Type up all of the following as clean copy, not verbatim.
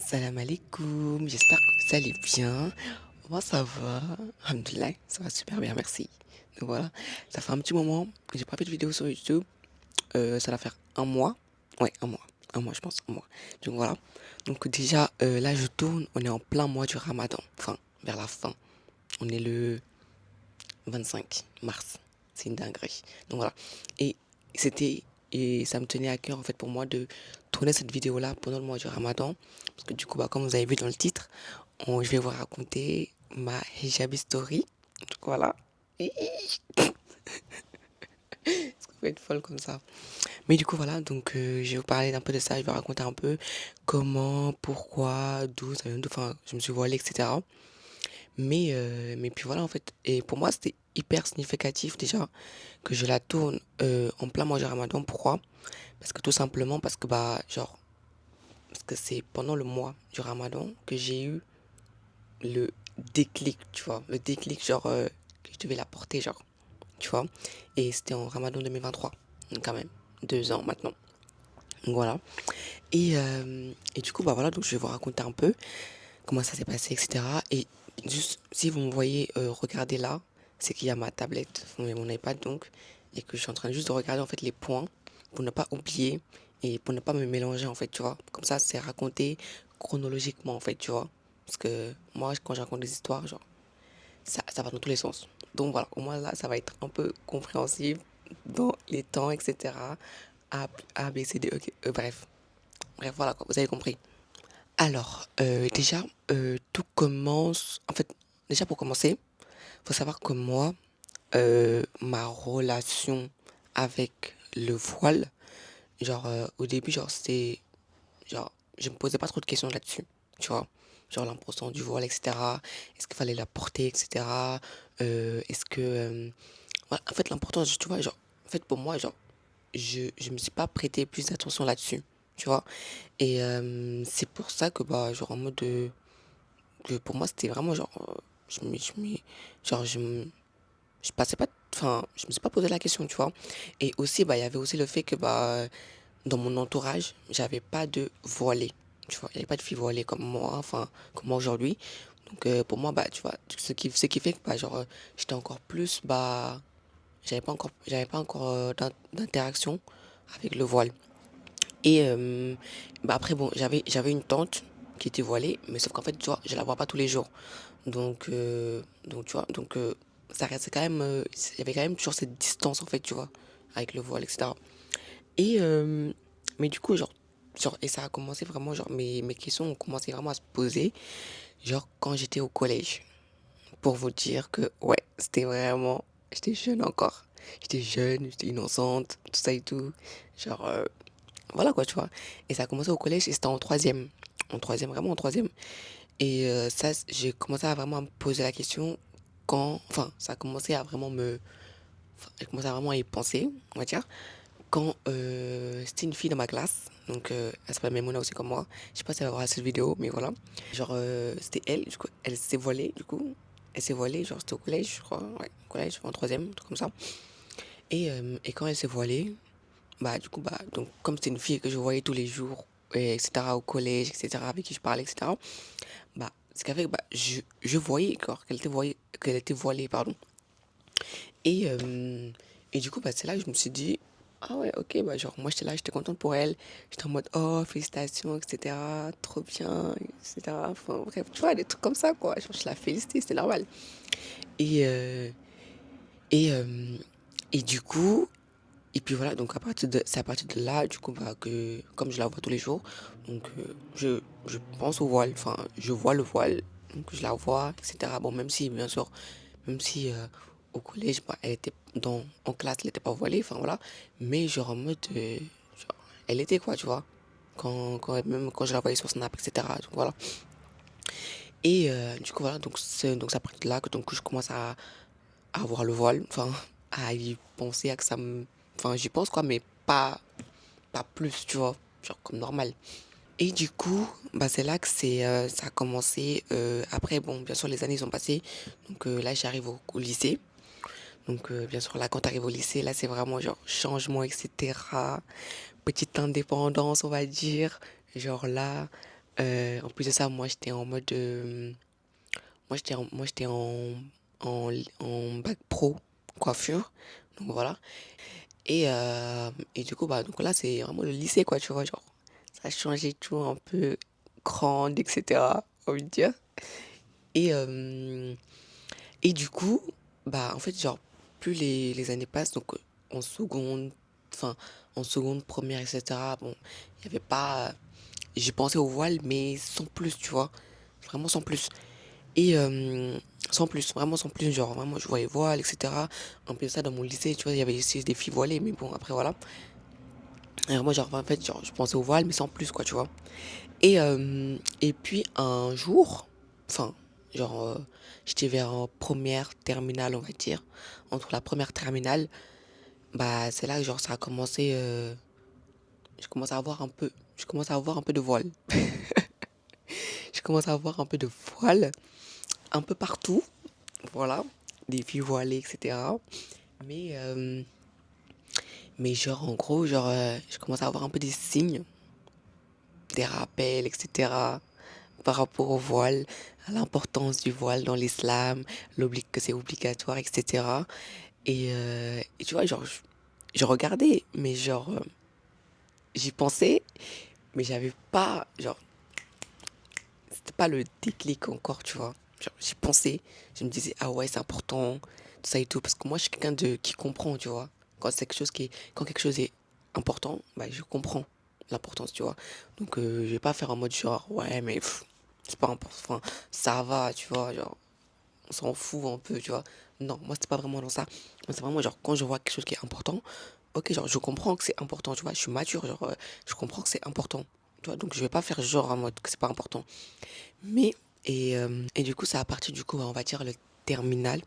Salam alaikum, j'espère que vous allez bien. Moi ça va, alhamdoulilah, ça va super bien, merci. Donc voilà, ça fait un petit moment que j'ai pas fait de vidéo sur YouTube. Ça va faire un mois. Ouais, un mois je pense, un mois. Donc voilà. Donc déjà, là je tourne, on est en plein mois du Ramadan. Enfin, vers la fin. On est le 25 mars. C'est une dinguerie. Donc voilà. Et c'était et ça me tenait à cœur en fait pour moi de tourner cette vidéo là pendant le mois du Ramadan parce que du coup bah comme vous avez vu dans le titre, je vais vous raconter ma hijab story. Donc voilà. Et est-ce que vous être folle comme ça? Mais du coup voilà, donc je vais vous parler d'un peu de ça, je vais raconter un peu comment, pourquoi, d'où ça vient, enfin je me suis voilée, etc. Mais puis voilà en fait. Et pour moi c'était hyper significatif déjà que je la tourne en plein mois du Ramadan. Pourquoi? Parce que tout simplement parce que bah genre parce que c'est pendant le mois du Ramadan que j'ai eu le déclic, tu vois, le déclic genre que je devais la porter genre, tu vois. Et c'était en Ramadan 2023, donc quand même 2 ans maintenant. Donc voilà. Et du coup bah voilà, donc je vais vous raconter un peu comment ça s'est passé, etc. Et juste si vous me voyez regarder là, c'est qu'il y a ma tablette, mon iPad donc, et que je suis en train juste de regarder en fait les points pour ne pas oublier et pour ne pas me mélanger en fait, tu vois. Comme ça, c'est raconté chronologiquement en fait, tu vois. Parce que moi, quand je raconte des histoires, genre, ça va dans tous les sens. Donc voilà, au moins là, ça va être un peu compréhensible dans les temps, etc. A, B, C, D, ok, bref. Bref, voilà, quoi, vous avez compris. Alors, déjà, tout commence. En fait, déjà pour commencer, faut savoir que moi, ma relation avec le voile, genre, au début, genre, c'était. Genre, je me posais pas trop de questions là-dessus, tu vois. Genre, l'importance du voile, etc. Est-ce qu'il fallait la porter, etc. Est-ce que. Voilà, en fait, l'importance, tu vois, genre, en fait, pour moi, genre, je me suis pas prêté plus d'attention là-dessus, tu vois. Et c'est pour ça que, bah, genre, en mode de que pour moi, c'était vraiment genre, genre, je passais pas, enfin, je me suis pas posé la question, tu vois. Et aussi, bah, il y avait aussi le fait que, bah, dans mon entourage, j'avais pas de voilée, tu vois. Il y avait pas de fille voilée comme moi, enfin, comme moi aujourd'hui. Donc, pour moi, bah, tu vois, ce qui fait que, bah, genre, j'étais encore plus, bah, j'avais pas encore d'interaction avec le voile. Et bah après, bon, j'avais une tante qui était voilée, mais sauf qu'en fait, tu vois, je la vois pas tous les jours. Donc tu vois, donc ça restait quand même, il y avait quand même toujours cette distance en fait, tu vois, avec le voile, etc. Et mais du coup, genre, et ça a commencé vraiment, genre, mes questions ont commencé vraiment à se poser, genre, quand j'étais au collège. Pour vous dire que, ouais, c'était vraiment, j'étais jeune encore. J'étais jeune, j'étais innocente, tout ça et tout. Genre, voilà quoi, tu vois. Et ça a commencé au collège et c'était en troisième. En troisième, vraiment en troisième. Et ça, j'ai commencé à vraiment me poser la question quand, enfin, ça a commencé à vraiment enfin, j'ai commencé à vraiment y penser, on va dire, quand c'était une fille dans ma classe, donc elle s'appelle Memouna aussi comme moi, je sais pas si elle va voir cette vidéo, mais voilà, genre c'était elle, du coup, elle s'est voilée, du coup, elle s'est voilée, genre c'était au collège, je crois, ouais, au collège, en troisième, un truc comme ça, et quand elle s'est voilée, bah du coup, bah, donc comme c'était une fille que je voyais tous les jours, et etc., au collège, etc., avec qui je parlais, etc., bah, ce qui a fait que bah, je voyais encore qu'elle était voilée, pardon. Et, euh, et du coup, bah, c'est là que je me suis dit, ah ouais, ok, bah, genre, moi j'étais là, j'étais contente pour elle. J'étais en mode, oh, félicitations, etc., trop bien, etc. Enfin, bref, tu vois, des trucs comme ça, quoi. Genre, je la félicitais, c'était normal. Et, et, euh, et du coup, et puis voilà, donc c'est à partir de là, du coup, bah, que, comme je la vois tous les jours, donc je pense au voile, enfin, je vois le voile, donc je la vois, etc. Bon, même si, bien sûr, même si au collège, bah, elle était en classe, elle n'était pas voilée, enfin voilà, mais genre en mode, genre, elle était quoi, tu vois, même quand je la voyais sur Snap, etc. Donc voilà. Et du coup, voilà, donc c'est à partir de là que donc, je commence à avoir le voile, enfin, à y penser, à que ça me. Enfin, j'y pense quoi, mais pas plus, tu vois, genre comme normal. Et du coup, bah, c'est là que ça a commencé. Après, bon, bien sûr, les années sont passées. Donc là, j'arrive au lycée. Donc, bien sûr, là, quand tu arrives au lycée, là, c'est vraiment genre changement, etc. Petite indépendance, on va dire. Genre là, En plus de ça, moi, j'étais en mode, moi, j'étais en bac pro coiffure. Donc voilà. Et du coup, bah, donc là, c'est vraiment le lycée, quoi, tu vois, genre, ça a changé tout un peu grande, etc., on veut dire. Et, euh, et du coup, bah, en fait, genre, plus les années passent, donc en seconde, enfin, en seconde, première, etc., bon, il n'y avait pas. J'ai pensé au voile, mais sans plus, tu vois, vraiment sans plus. Et sans plus, vraiment sans plus, genre, vraiment, je voyais voile, etc. En plus de ça, dans mon lycée, tu vois, il y avait aussi des filles voilées, mais bon, après, voilà. Alors moi, genre, en fait, genre, je pensais au voile, mais sans plus, quoi, tu vois. Et puis, un jour, enfin, genre, j'étais vers première terminale, on va dire. Entre la première terminale, bah, c'est là que, genre, ça a commencé, je commence à avoir un peu de voile. Je commence à avoir un peu de voile, un peu partout, voilà. Des filles voilées, etc. Mais, euh, mais genre, en gros, genre, je commence à avoir un peu des signes, des rappels, etc. Par rapport au voile, à l'importance du voile dans l'islam, que c'est obligatoire, etc. Et tu vois, genre, je regardais, mais genre, j'y pensais, mais j'avais pas, genre, c'était pas le déclic encore, tu vois. Genre, j'y pensais, je me disais, ah ouais, c'est important, tout ça et tout, parce que moi, je suis quelqu'un qui comprend, tu vois. Quand quelque chose est important, bah, je comprends l'importance, tu vois. Donc, je vais pas faire en mode genre, ouais, mais c'est pas important, enfin, ça va, tu vois, genre, on s'en fout un peu, tu vois. Non, moi, c'est pas vraiment dans ça. Moi, c'est vraiment genre, quand je vois quelque chose qui est important, ok, genre, je comprends que c'est important, tu vois, je suis mature, genre, je comprends que c'est important, tu vois, donc je vais pas faire genre en mode que c'est pas important. Mais, et du coup, ça a partir du coup, on va dire le terminal,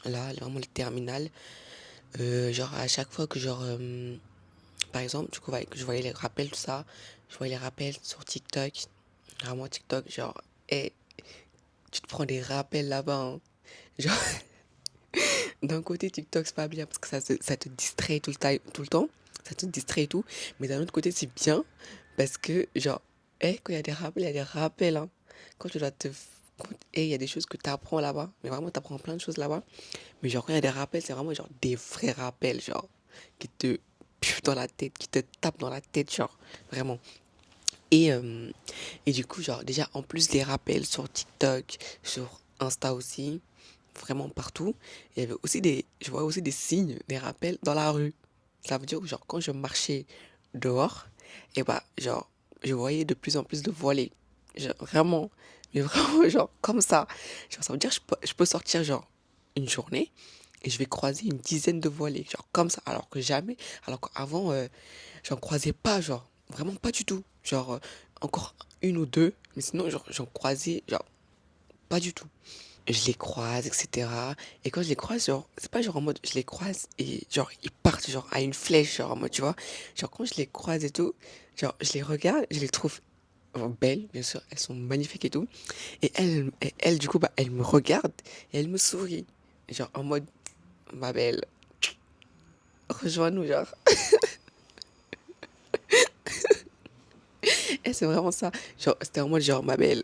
là, vraiment le terminal, genre, à chaque fois que, genre, par exemple, du coup, ouais, je voyais les rappels, tout ça, je voyais les rappels sur TikTok, vraiment TikTok, genre, et tu te prends des rappels là-bas, hein. Genre, d'un côté, TikTok, c'est pas bien parce que ça te distrait tout le temps. Ça te distrait et tout. Mais d'un autre côté, c'est bien parce que, genre, quand il y a des rappels, il y a des rappels, hein. Quand tu dois te. Il y a des choses que tu apprends là-bas. Mais vraiment, tu apprends plein de choses là-bas. Mais genre, quand il y a des rappels, c'est vraiment genre des vrais rappels, genre, qui te puent dans la tête, qui te tapent dans la tête, genre, vraiment. Et, euh, et du coup, genre, déjà, en plus des rappels sur TikTok, sur Insta aussi, vraiment partout, il y avait aussi je vois aussi des signes, des rappels dans la rue. Ça veut dire que, genre, quand je marchais dehors, et bah, genre, je voyais de plus en plus de voilées. Genre, vraiment, mais vraiment, genre, comme ça. Genre, ça veut dire que je peux sortir, genre, une journée, et je vais croiser une dizaine de voilées, genre, comme ça. Alors qu'avant, j'en croisais pas, genre, vraiment pas du tout. Genre, encore une ou deux, mais sinon, genre, j'en croisais, genre, pas du tout. Je les croise, etc. Et quand je les croise, genre, c'est pas genre en mode, je les croise et genre, ils partent, genre, à une flèche, genre, en mode, tu vois. Genre, quand je les croise et tout, genre, je les regarde, je les trouve belles, bien sûr, elles sont magnifiques et tout. Et elle, du coup, bah, elle me regarde et elle me sourit. Genre, en mode, ma belle, rejoins-nous, genre. Et c'est vraiment ça. Genre, c'était en mode, genre, ma belle,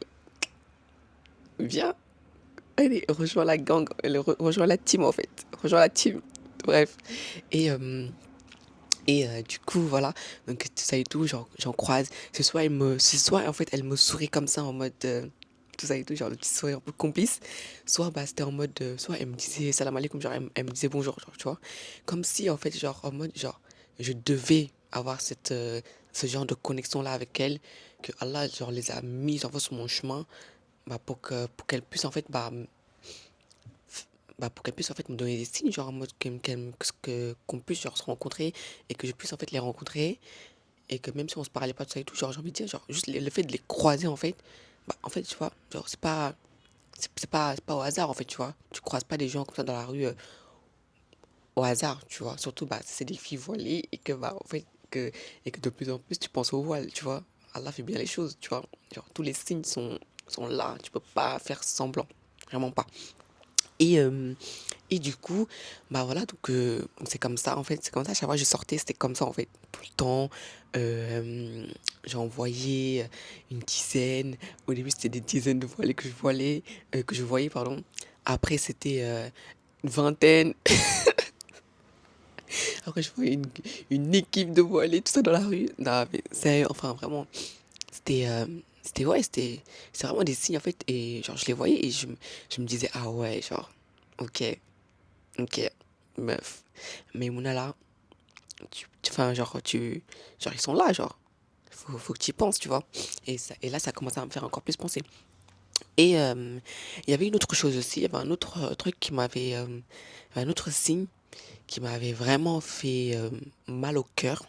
viens. Allez, rejoins la gang, rejoins la team en fait. Rejoins la team. Bref. Et, euh, du coup, voilà. Donc, tout ça et tout, j'en croise. Ce soit en fait, elle me sourit comme ça en mode. Tout ça et tout, genre le petit sourire un peu complice. Soit, bah, c'était en mode. Soit elle me disait salam alaikum, genre, elle me disait bonjour, genre, tu vois. Comme si, en fait, genre, en mode, genre, je devais avoir ce genre de connexion-là avec elle. Que Allah, genre, les a mis, en fait, sur mon chemin. Bah, pour qu'elle puisse, en fait, bah, pour qu'elle puisse en fait me donner des signes, genre en mode qu'on puisse genre se rencontrer et que je puisse en fait les rencontrer et que même si on se parlait pas de ça et tout, genre j'ai envie de dire, genre juste le fait de les croiser en fait, bah en fait tu vois, genre c'est pas au hasard en fait, tu vois, tu croises pas des gens comme ça dans la rue au hasard, tu vois, surtout bah c'est des filles voilées et que bah en fait que et que de plus en plus tu penses au voile, tu vois, Allah fait bien les choses, tu vois, genre tous les signes sont là, tu peux pas faire semblant, vraiment pas. Et, et du coup, bah voilà, donc c'est comme ça en fait, c'est comme ça, à chaque fois que je sortais, c'était comme ça en fait, tout le temps. Euh, j'ai envoyé une dizaine, au début c'était des dizaines de voilées que je voyais, pardon. Après c'était une vingtaine, après je voyais une équipe de voilées, tout ça dans la rue. Non, mais c'est, enfin vraiment, c'était, ouais, c'était vraiment des signes en fait, et genre je les voyais et je me disais, ah ouais, genre, ok. Ok, meuf. Mais Mouna là, enfin, genre, ils sont là, genre. Faut que tu y penses, tu vois. Et là, ça a commencé à me faire encore plus penser. Et il y avait une autre chose aussi, il y avait un autre truc un autre signe qui m'avait vraiment fait mal au cœur.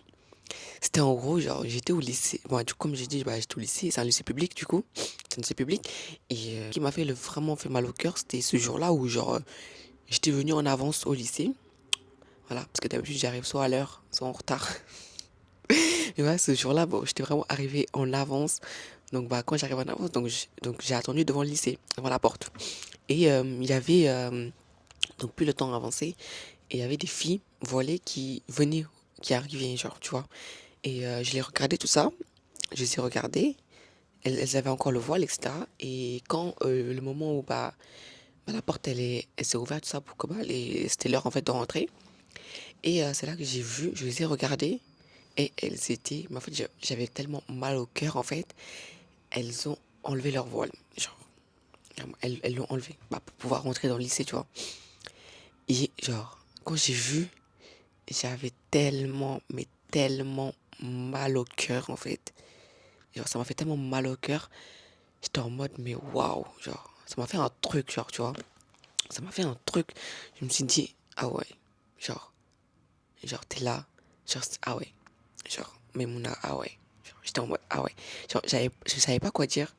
C'était en gros, genre, j'étais au lycée. Bon, du coup, comme j'ai dit, bah, j'étais au lycée, c'est un lycée public, du coup. C'est un lycée public. Et ce qui m'a fait vraiment fait mal au cœur, c'était ce jour-là où, genre, j'étais venu en avance au lycée. Voilà, parce que d'habitude j'arrive soit à l'heure, soit en retard. Et voilà, ce jour-là, bon, j'étais vraiment arrivée en avance. Donc bah, quand j'arrive en avance, donc j'ai attendu devant le lycée, devant la porte. Et il y avait, donc plus le temps avançait, et il y avait des filles voilées qui venaient, qui arrivaient, genre, tu vois. Et je les regardais tout ça, je les ai regardées, elles avaient encore le voile, etc. Et quand le moment où bah, la porte elle s'est ouverte, tout ça, pour que bah, c'était l'heure en fait de rentrer. Et c'est là que j'ai vu, je les ai regardées. Et elles étaient, mais en fait, j'avais tellement mal au cœur, en fait. Elles ont enlevé leur voile. Genre, vraiment, elles l'ont enlevé. Bah, pour pouvoir rentrer dans le lycée, tu vois. Et genre, quand j'ai vu, j'avais tellement, mais tellement mal au cœur, en fait. Genre, ça m'a fait tellement mal au cœur. J'étais en mode, mais waouh, genre, ça m'a fait un truc, genre, tu vois. Ça m'a fait un truc. Je me suis dit, ah ouais, genre, t'es là. Genre, ah ouais. Genre, mais Mouna, ah ouais. Genre, j'étais en mode, ah ouais. Genre, je savais pas quoi dire.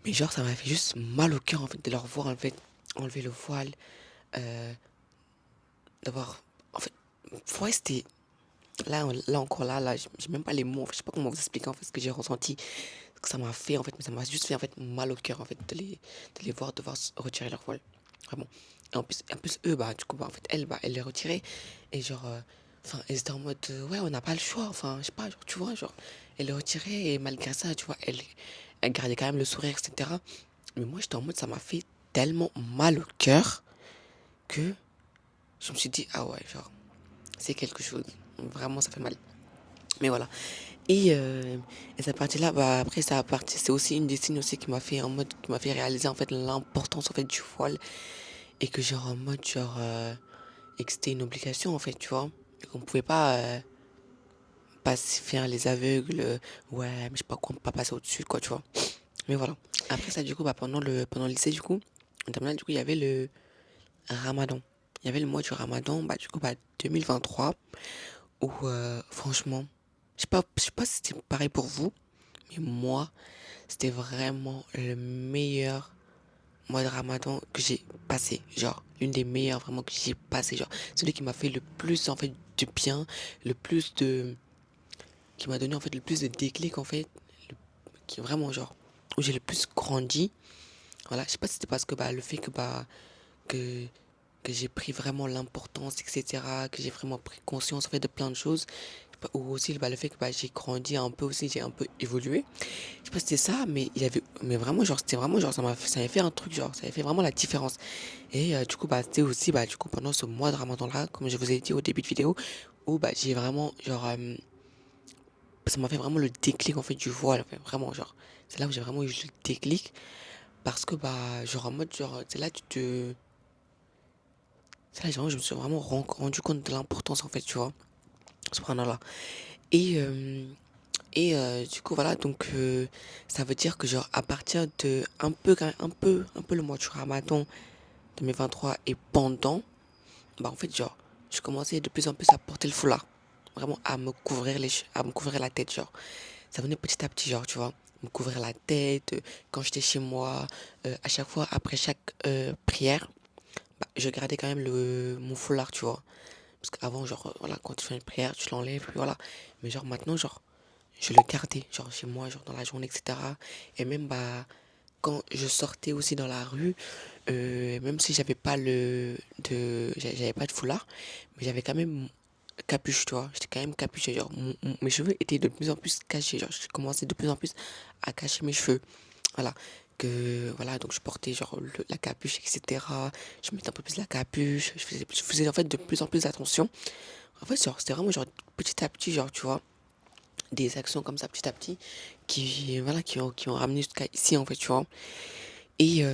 Mais genre, ça m'a fait juste mal au cœur, en fait, de leur voir, en fait, enlever le voile. euh, D'avoir. En fait, ouais, c'était. Là encore, là, j'ai même pas les mots. En fait, je sais pas comment vous expliquer, en fait, ce que j'ai ressenti. Ce que ça m'a fait, en fait. Mais ça m'a juste fait, en fait, mal au cœur, en fait, de les voir devoir retirer leur voile. Vraiment. Et en plus eux, bah, du coup, bah, en fait, elles les retiraient. Et genre. Enfin, elles étaient en mode, ouais, on n'a pas le choix. Enfin, je sais pas, genre, tu vois, genre, elles les retiraient et malgré ça, tu vois, elles gardaient quand même le sourire, etc. Mais moi, j'étais en mode, ça m'a fait tellement mal au cœur que je me suis dit, ah ouais, genre, c'est quelque chose. Vraiment, ça fait mal. Mais voilà. Et cette partie-là, bah, après, c'est aussi une des signes aussi qui m'a fait en mode, qui m'a fait réaliser, en fait, l'importance, en fait, du voile. Et que, genre, en mode, genre, et que c'était une obligation, en fait, tu vois. Et qu'on pouvait pas se faire les aveugles, ouais, mais je sais pas quoi, pas passer au-dessus, quoi, tu vois. Mais voilà. Après ça, du coup, bah, pendant le lycée, du coup, en terminale, du coup, il y avait le Ramadan. Il y avait le mois du Ramadan, bah, du coup, bah, 2023, où, franchement, je sais pas si c'était pareil pour vous, mais moi, c'était vraiment le meilleur mois de Ramadan que j'ai passé. Genre, l'une des meilleures vraiment que j'ai passé. Genre, celui qui m'a fait le plus, en fait, de bien, le plus de, qui m'a donné, en fait, le plus de déclic, en fait, le- qui vraiment, genre, où j'ai le plus grandi. Voilà, je sais pas si c'était parce que, bah, le fait que, que j'ai pris vraiment l'importance, etc., que j'ai vraiment pris conscience, en fait, de plein de choses, ou aussi bah, le fait que bah, j'ai grandi un peu aussi, j'ai un peu évolué. Je sais pas si c'était ça, mais il y avait, mais vraiment, genre, c'était vraiment, genre, ça avait fait un truc, genre, ça avait fait vraiment la différence. Et du coup, bah, c'était aussi, bah, du coup, pendant ce mois de Ramadan-là, comme je vous ai dit au début de vidéo, où, bah, j'ai vraiment, genre, ça m'a fait vraiment le déclic, en fait, du voile, en fait, vraiment, genre, c'est là où j'ai vraiment eu le déclic, parce que, bah, genre, en mode, genre, c'est là, c'est là, genre, je me suis vraiment rendu compte de l'importance, en fait, tu vois, subhanallah. Et, du coup, voilà, donc ça veut dire que, genre, à partir de un peu le mois du Ramadan 2023 et pendant, bah, en fait, genre, je commençais de plus en plus à porter le foulard. Vraiment, à me couvrir à me couvrir la tête, genre. Ça venait petit à petit, genre, tu vois. Me couvrir la tête, quand j'étais chez moi, à chaque fois, après chaque prière, bah, je gardais quand même mon foulard, tu vois. Parce qu'avant, genre, voilà, quand tu fais une prière, tu l'enlèves, puis voilà. Mais genre, maintenant, genre, je le gardais, genre chez moi, genre dans la journée, etc. Et même, bah, quand je sortais aussi dans la rue, même si j'avais pas de foulard, mais j'avais quand même capuche, tu vois. J'étais quand même capuché, genre, mes cheveux étaient de plus en plus cachés, genre, j'ai commencé de plus en plus à cacher mes cheveux. Voilà. Voilà, donc je portais genre la capuche, etc. Je mettais un peu plus la capuche, je faisais en fait de plus en plus attention. En fait, genre, c'était vraiment genre petit à petit, genre, tu vois, des actions comme ça petit à petit voilà, qui ont ramené jusqu'à ici, en fait, tu vois. Et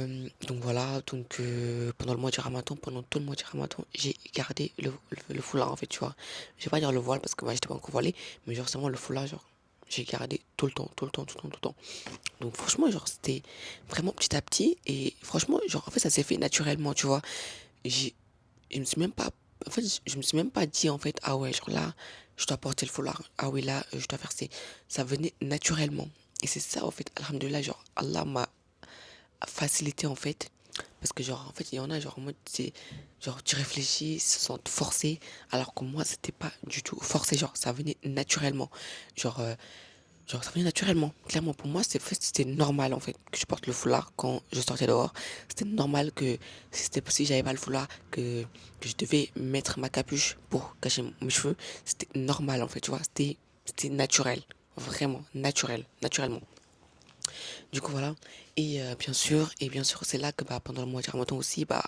donc voilà, donc pendant le mois du Ramadan, pendant tout le mois du Ramadan, j'ai gardé le foulard en fait, tu vois. Je vais pas dire le voile parce que moi j'étais pas encore voilée, mais genre c'est vraiment le foulard, genre j'ai gardé tout le temps, tout le temps, tout le temps, tout le temps. Donc franchement, genre c'était vraiment petit à petit et franchement, genre en fait ça s'est fait naturellement, tu vois. J'ai, je me suis même pas, en fait, je me suis même pas dit en fait, ah ouais, genre là, je dois porter le foulard, ah oui là, je dois faire ça venait naturellement. Et c'est ça en fait, alhamdoulilah, genre Allah m'a facilité en fait parce que genre en fait il y en a genre en mode c'est genre tu réfléchis ils se sentent forcés alors que moi c'était pas du tout forcé genre ça venait naturellement genre genre ça venait naturellement clairement pour moi c'était normal en fait que je porte le foulard quand je sortais dehors c'était normal que si j'avais pas le foulard que je devais mettre ma capuche pour cacher mes cheveux c'était normal en fait tu vois c'était naturel vraiment naturellement du coup, voilà. Et bien sûr, c'est là que bah, pendant le mois de Ramadan aussi, bah,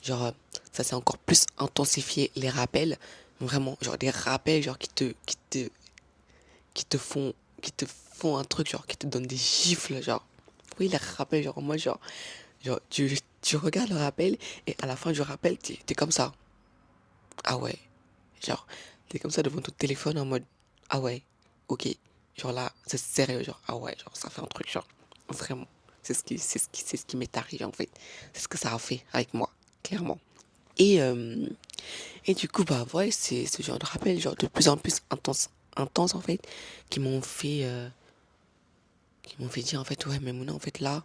genre, ça s'est encore plus intensifié les rappels. Vraiment, genre des rappels, genre qui te font, qui te font un truc, genre qui te donnent des gifles, genre. Oui, les rappels, genre, moi, genre tu regardes le rappel et à la fin du rappel, t'es comme ça. Ah ouais. Genre, t'es comme ça devant ton téléphone en mode, ah ouais, ok. Genre là, c'est sérieux, genre, ah ouais, genre, ça fait un truc, genre, vraiment. C'est ce qui m'est arrivé, en fait. C'est ce que ça a fait avec moi, clairement. Et, euh, et du coup, bah, ouais, c'est ce genre de rappel, genre, de plus en plus intense, en fait, qui m'ont fait, euh, qui m'ont fait dire, en fait, ouais, mais Mouna, en fait, là,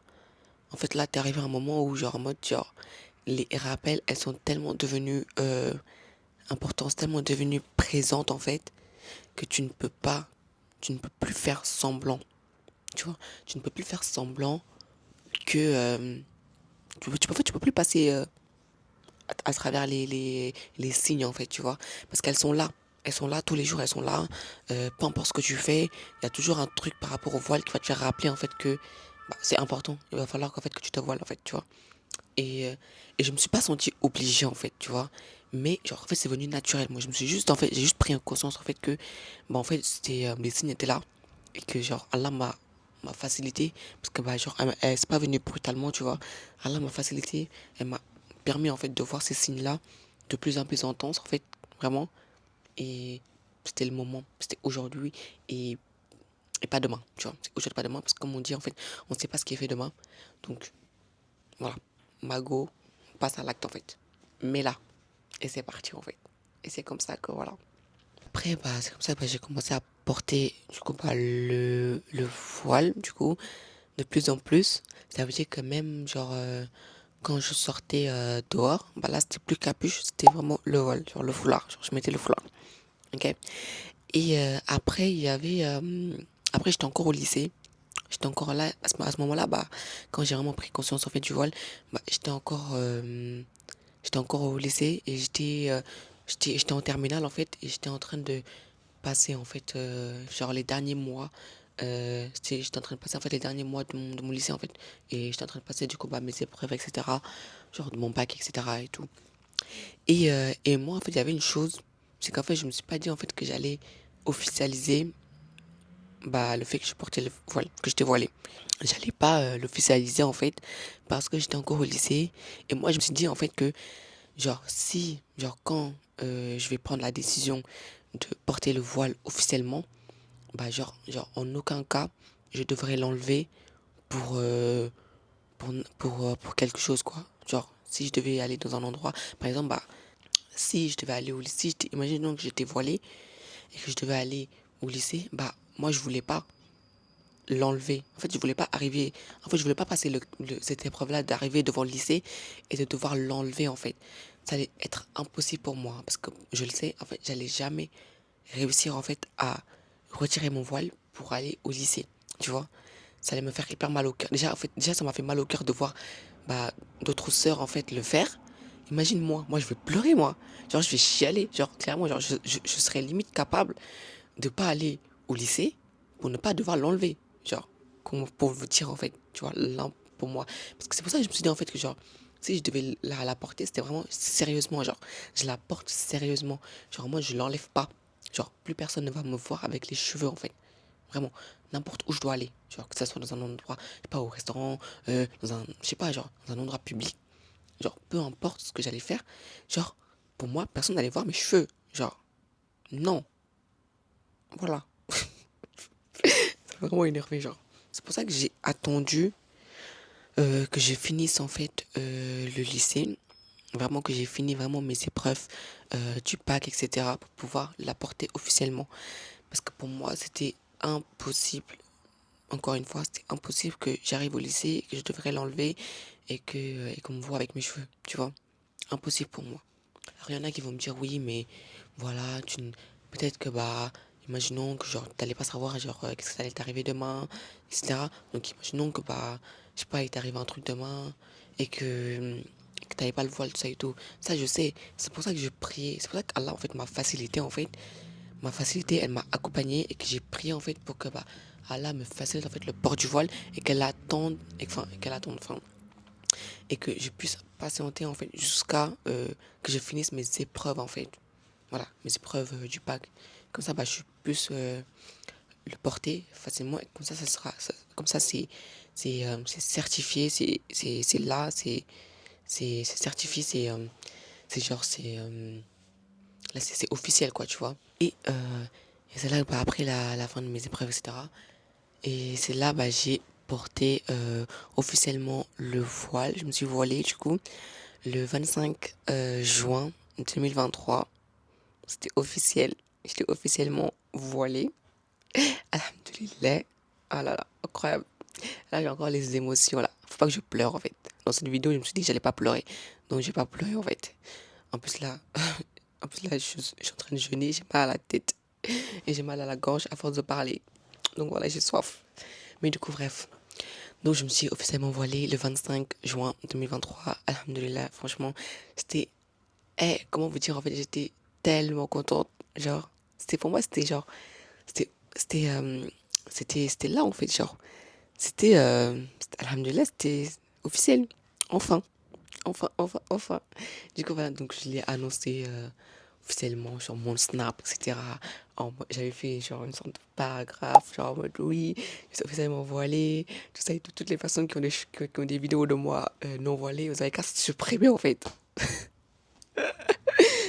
t'es arrivé à un moment où, genre, en mode, genre, les rappels, elles sont tellement devenues, importantes, tellement devenues présentes, en fait, que tu ne peux plus faire semblant. Tu vois, tu ne peux plus faire semblant que tu peux plus passer à travers les signes en fait, tu vois, parce qu'elles sont là. Elles sont là tous les jours, elles sont là. Peu importe ce que tu fais, il y a toujours un truc par rapport au voile qui va te faire rappeler en fait que bah, c'est important. Il va falloir qu'en fait que tu te voiles en fait, tu vois. Et je me suis pas sentie obligée en fait, tu vois. Mais genre en fait c'est venu naturel. Moi je me suis juste en fait j'ai juste pris conscience en fait que bah en fait les signes étaient là et que genre Allah m'a facilité parce que bah genre c'est pas venu brutalement, tu vois. Allah m'a facilité, elle m'a permis en fait de voir ces signes là de plus en plus intenses en fait vraiment et c'était le moment, c'était aujourd'hui et et pas demain, tu vois. C'est aujourd'hui pas demain parce que comme on dit en fait, on sait pas ce qui est fait demain. Donc voilà, Mago passe à l'acte en fait. Mais là, et c'est parti en fait. Et c'est comme ça que voilà. Après, bah, c'est comme ça que bah, j'ai commencé à porter du coup bah, le voile, du coup, de plus en plus. Ça veut dire que même, genre, quand je sortais dehors, bah là, c'était plus capuche, c'était vraiment le voile, genre le foulard. Genre, je mettais le foulard. Ok? Et après, il y avait. Après, j'étais encore au lycée. J'étais encore là, à ce moment-là, bah, quand j'ai vraiment pris conscience en fait du voile, bah, j'étais encore au lycée et j'étais en terminale en fait et j'étais en train de passer en fait genre les derniers mois j'étais en train de passer en fait les derniers mois de mon lycée en fait et j'étais en train de passer du coup bah, mes épreuves etc genre de mon bac etc et tout et moi en fait il y avait une chose c'est qu'en fait je me suis pas dit en fait que j'allais officialiser bah le fait que je portais le voile que j'étais voilée j'allais pas l'officialiser en fait parce que j'étais encore au lycée et moi je me suis dit en fait que genre quand je vais prendre la décision de porter le voile officiellement, bah en aucun cas je devrais l'enlever pour, euh, pour quelque chose quoi. Genre si je devais aller dans un endroit, par exemple, bah si je devais aller au lycée, imaginons que j'étais voilée et que je devais aller au lycée, bah moi je voulais pas l'enlever. En fait, je voulais pas arriver. En fait, je voulais pas passer cette épreuve-là d'arriver devant le lycée et de devoir l'enlever, en fait. Ça allait être impossible pour moi parce que je le sais, en fait, j'allais jamais réussir, en fait, à retirer mon voile pour aller au lycée. Tu vois? ça allait me faire hyper mal au cœur. Déjà, en fait, déjà, ça m'a fait mal au cœur de voir bah, d'autres sœurs, en fait, le faire. Imagine moi, je vais pleurer, moi. Genre, je vais chialer. Genre, clairement, genre, je serais limite capable de pas aller au lycée pour ne pas devoir l'enlever. Genre, pour vous dire, en fait, tu vois, là, pour moi. Parce que c'est pour ça que je me suis dit, en fait, que genre, si je devais la porter, c'était vraiment sérieusement, genre, je la porte sérieusement. Genre, moi, je l'enlève pas. Genre, plus personne ne va me voir avec les cheveux, en fait. Vraiment, n'importe où je dois aller. Genre, que ça soit dans un endroit, je sais pas, au restaurant, dans un, je sais pas, genre, dans un endroit public. Genre, peu importe ce que j'allais faire. Genre, pour moi, personne n'allait voir mes cheveux. Genre, non. Voilà. Ça m'a vraiment énervé, genre. C'est pour ça que j'ai attendu que je finisse, en fait, le lycée. Vraiment que j'ai fini vraiment mes épreuves du bac, etc. pour pouvoir la porter officiellement. Parce que pour moi, c'était impossible. Encore une fois, c'était impossible que j'arrive au lycée, que je devrais l'enlever et qu'on me voit avec mes cheveux, tu vois. Impossible pour moi. Alors, il y en a qui vont me dire, oui, mais voilà, peut-être que, bah, imaginons que, genre, t'allais pas savoir, genre, qu'est-ce que ça allait t'arriver demain, etc. Donc, imaginons que, bah, je sais pas, il t'arrive un truc demain et que t'avais pas le voile, tout ça et tout. Ça, je sais. C'est pour ça que je priais. C'est pour ça qu'Allah, en fait, m'a facilité, en fait. Ma facilité, elle m'a accompagné et que j'ai prié, en fait, pour que, bah, Allah me facilite, en fait, le port du voile et et que je puisse patienter en fait jusqu'à que je finisse mes épreuves en fait. Voilà, mes épreuves du bac. Comme ça, bah, je puisse le porter facilement et comme ça sera, comme ça c'est certifié, c'est là, c'est certifié, c'est genre là c'est officiel quoi, tu vois. Et c'est là bah, après la fin de mes épreuves etc. Et c'est là bah j'ai porté officiellement le voile. Je me suis voilée du coup le 25 juin 2023. C'était officiel. J'étais officiellement voilée. Alhamdoulilah. Ah là là, incroyable. Là, j'ai encore les émotions là. Faut pas que je pleure en fait. Dans cette vidéo, je me suis dit que j'allais pas pleurer. Donc, j'ai pas pleuré en fait. En plus là, je suis en train de jeûner. J'ai mal à la tête. Et j'ai mal à la gorge à force de parler. Donc voilà, j'ai soif. Mais du coup, bref. Donc, je me suis officiellement voilée le 25 juin 2023. Alhamdoulilah. Franchement, c'était comment vous dire, en fait, j'étais tellement contente. Genre, c'était pour moi, c'était genre, c'était, c'était, c'était là, en fait, genre, alhamdoulilah, c'était officiel. Enfin, enfin. Du coup, voilà, donc je l'ai annoncé officiellement sur mon Snap, etc. J'avais fait genre une sorte de paragraphe, genre en mode oui, je suis officiellement voilée, tout ça et tout. Toutes les personnes qui ont des vidéos de moi non voilées, vous avez qu'à se supprimer, en fait.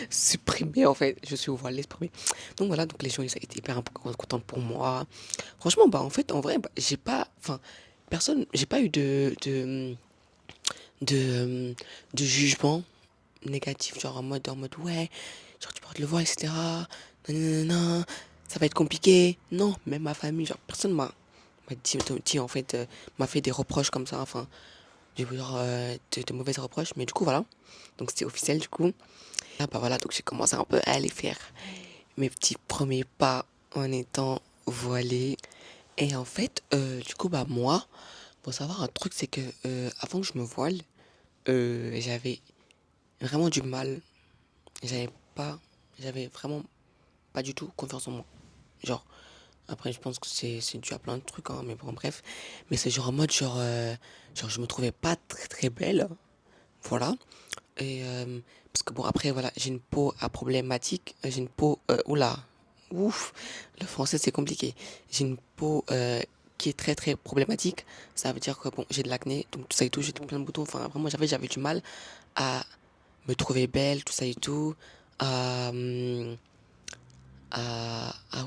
Supprimé en fait, je suis au voile l'exprimer. Donc voilà, donc les gens ils étaient hyper contents pour moi. Franchement bah en fait en vrai bah, j'ai pas enfin personne j'ai pas eu de de jugement négatif genre en mode ouais, genre tu portes le voile etc. Nanana, ça va être compliqué. Non, même ma famille genre personne m'a dit en fait m'a fait des reproches comme ça enfin j'ai eu genre de mauvaises reproches mais du coup voilà. Donc c'était officiel du coup. Ah bah voilà, donc j'ai commencé un peu à aller faire mes petits premiers pas en étant voilée. Et en fait, du coup, bah moi, pour savoir un truc, c'est que avant que je me voile, j'avais vraiment du mal. J'avais pas, j'avais vraiment pas du tout confiance en moi. Genre, après, je pense que c'est dû à plein de trucs, hein, mais bon, bref. Mais c'est genre en mode, genre, je me trouvais pas très très belle. Voilà. Et parce que bon, après, voilà, j'ai une peau à problématique. J'ai une peau. Oula. Ouf. Le français, c'est compliqué. J'ai une peau qui est très très problématique. Ça veut dire que bon, j'ai de l'acné, donc tout ça et tout, j'ai plein de boutons. Enfin, vraiment, j'avais du mal à me trouver belle, tout ça et tout. À,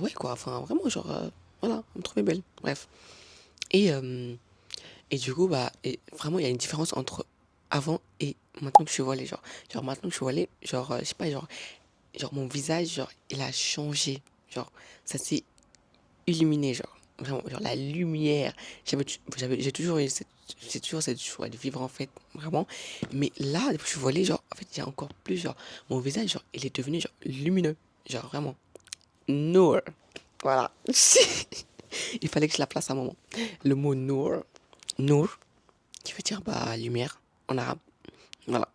ouais, quoi. Enfin, vraiment, genre, voilà, me trouver belle. Bref. Et, euh, et du coup, bah, vraiment, il y a une différence entre avant et maintenant que je suis voilée. Genre maintenant que je suis voilée, genre, je sais pas, genre mon visage, genre, il a changé. Genre, ça s'est illuminé, genre. Vraiment, genre la lumière. J'ai toujours cette joie de vivre, en fait, vraiment. Mais là, depuis que je suis voilée, genre, en fait, il y a encore plus, genre, mon visage, genre, il est devenu, genre, lumineux. Genre, vraiment. Nour. Voilà. Il fallait que je la place à un moment. Le mot Nour, Nour, qui veut dire bah, lumière en arabe. Voilà.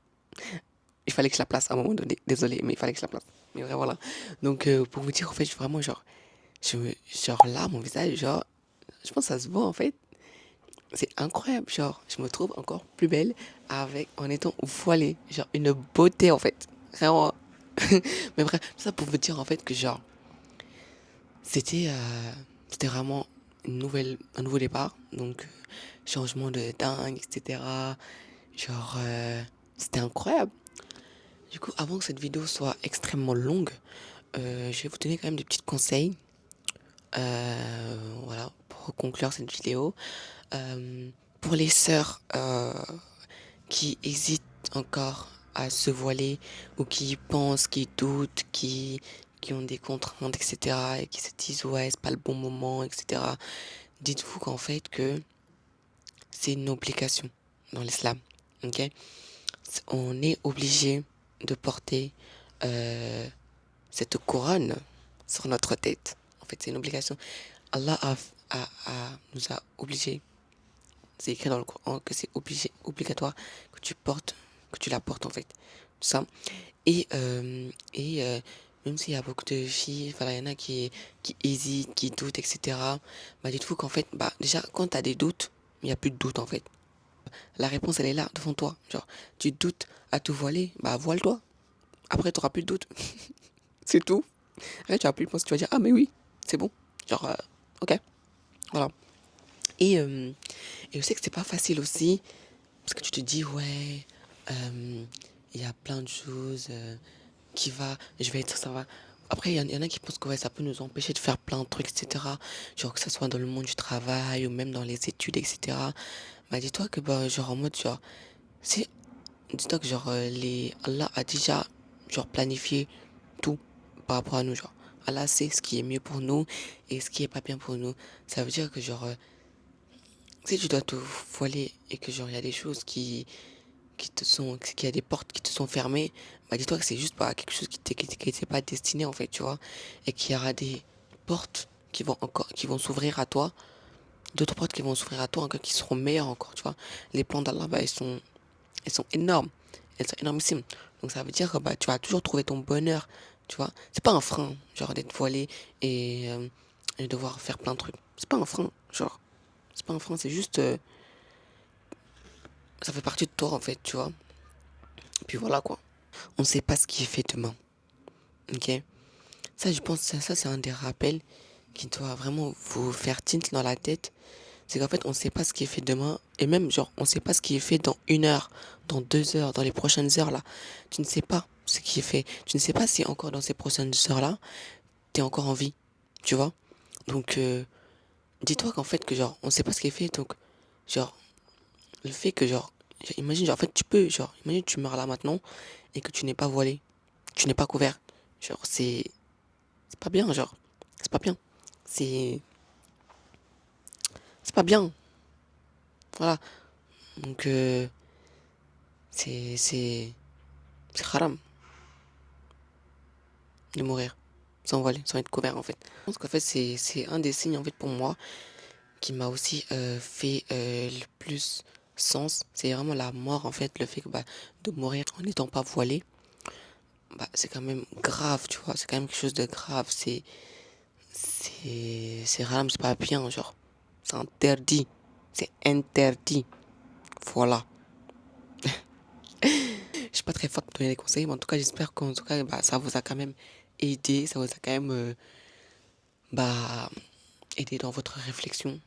Il fallait que je la place à un moment donné. Désolé, mais il fallait que je la place. Mais vrai, voilà. Donc, pour vous dire, en fait, vraiment, genre là, mon visage, genre, je pense que ça se voit, en fait. C'est incroyable, genre, je me trouve encore plus belle en étant voilée. Genre, une beauté, en fait. Vraiment. Mais bref, tout ça pour vous dire, en fait, que genre, c'était, c'était vraiment un nouveau départ. Donc, changement de dingue, etc. Genre, c'était incroyable. Du coup, avant que cette vidéo soit extrêmement longue, je vais vous donner quand même des petits conseils. Voilà, pour conclure cette vidéo. Euh, pour les sœurs qui hésitent encore à se voiler ou qui pensent, qui doutent, qui ont des contraintes, etc. et qui se disent ouais, c'est pas le bon moment, etc. Dites-vous qu'en fait que c'est une obligation dans l'islam. Ok? On est obligé de porter euh, cette couronne sur notre tête. En fait, c'est une obligation. Allah nous a obligés. C'est écrit dans le Coran que c'est obligatoire que tu portes, que tu la portes en fait. Tout ça. Et même s'il y a beaucoup de filles, voilà, il y en a qui hésitent, qui doutent, etc. Bah, dites-vous qu'en fait, bah, déjà, quand tu as des doutes, il n'y a plus de doute en fait. La réponse, elle est là, devant toi. Genre, tu doutes à te voiler, bah, voile-toi. Après, tu n'auras plus de doute. C'est tout. Après, tu n'auras plus de pense, tu vas dire, ah, mais oui, c'est bon. Genre, ok, voilà. Et, euh, et je sais que c'est pas facile aussi, parce que tu te dis, ouais, il y a plein de choses je vais être, ça va. Après, il y en a qui pensent que ouais, ça peut nous empêcher de faire plein de trucs, etc. Genre que ce soit dans le monde du travail ou même dans les études, etc. Bah, dis-toi que, bah, genre, en mode, genre, c'est, dis-toi que, genre, Allah a déjà, genre, planifié tout par rapport à nous, genre. Allah sait ce qui est mieux pour nous et ce qui est pas bien pour nous. Ça veut dire que, genre, si tu dois te voiler et que, genre, il y a des choses qu'il y a des portes qui te sont fermées, bah dis-toi que c'est juste pas quelque chose qui t'est pas destiné en fait, tu vois, et qu'il y aura des portes qui vont s'ouvrir à toi, d'autres portes qui vont s'ouvrir à toi encore qui seront meilleures encore, tu vois. Les plans d'Allah, bah, elles sont énormes, elles sont énormissimes. Donc ça veut dire que bah tu vas toujours trouver ton bonheur, tu vois. C'est pas un frein, genre d'être voilé et devoir faire plein de trucs. C'est pas un frein, genre. C'est pas un frein, c'est juste ça fait partie de toi en fait, tu vois. Et puis voilà quoi. On sait pas ce qui est fait demain. Ok? Ça, je pense, ça c'est un des rappels qui doit vraiment vous faire tilt dans la tête. C'est qu'en fait, on sait pas ce qui est fait demain. Et même, genre, on sait pas ce qui est fait dans 1 heure, dans 2 heures, dans les prochaines heures là. Tu ne sais pas ce qui est fait. Tu ne sais pas si encore dans ces prochaines heures là, t'es encore en vie. Tu vois? Donc, dis-toi qu'en fait, que genre, on sait pas ce qui est fait. Donc, genre, le fait que imagine, genre, en fait, imagine tu meurs là maintenant et que tu n'es pas voilé. Tu n'es pas couvert. Genre, c'est pas bien, genre. C'est pas bien. C'est, c'est pas bien. Voilà. Donc, c'est, c'est, c'est haram de mourir sans voile, sans être couvert, en fait. Je pense qu'en fait, c'est un des signes, en fait, pour moi, qui m'a aussi fait le plus sens. C'est vraiment la mort, en fait, le fait que, bah, de mourir en n'étant pas voilé, bah, c'est quand même grave, tu vois. C'est quand même quelque chose de grave. C'est haram, c'est pas bien, genre. C'est interdit. C'est interdit. Voilà. Je suis pas très forte pour donner des conseils, mais en tout cas, j'espère qu'en tout cas, bah, ça vous a quand même aidé, ça vous a quand même bah, aidé dans votre réflexion.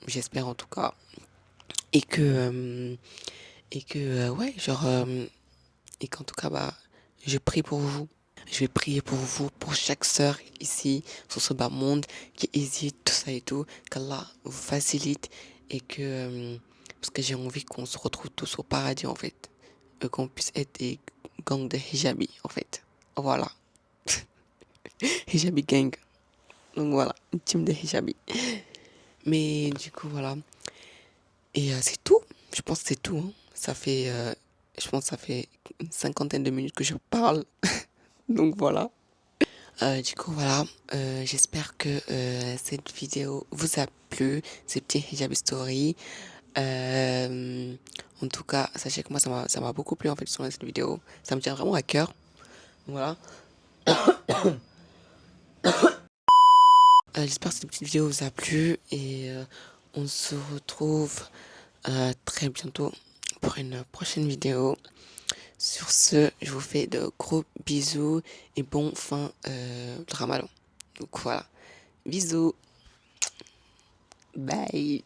J'espère en tout cas. Et que, ouais, genre, et qu'en tout cas, bah, je prie pour vous. Je vais prier pour vous, pour chaque sœur ici, sur ce bas monde, qui hésite, tout ça et tout, qu'Allah vous facilite et que, parce que j'ai envie qu'on se retrouve tous au paradis en fait, et qu'on puisse être des gangs de hijabi en fait. Voilà, hijabi gang. Donc voilà, une team de hijabi. Mais du coup voilà, et c'est tout. Je pense que c'est tout. Hein. Ça fait, je pense que ça fait une cinquantaine de minutes que je parle. Donc voilà. Du coup, voilà, j'espère que cette vidéo vous a plu, ces petits hijab story. Euh, En tout cas, sachez que moi, ça m'a beaucoup plu en fait sur cette vidéo. Ça me tient vraiment à cœur. Voilà. J'espère que cette petite vidéo vous a plu et on se retrouve très bientôt pour une prochaine vidéo. Sur ce, je vous fais de gros bisous et bon fin de Ramadan. Donc voilà, bisous, bye.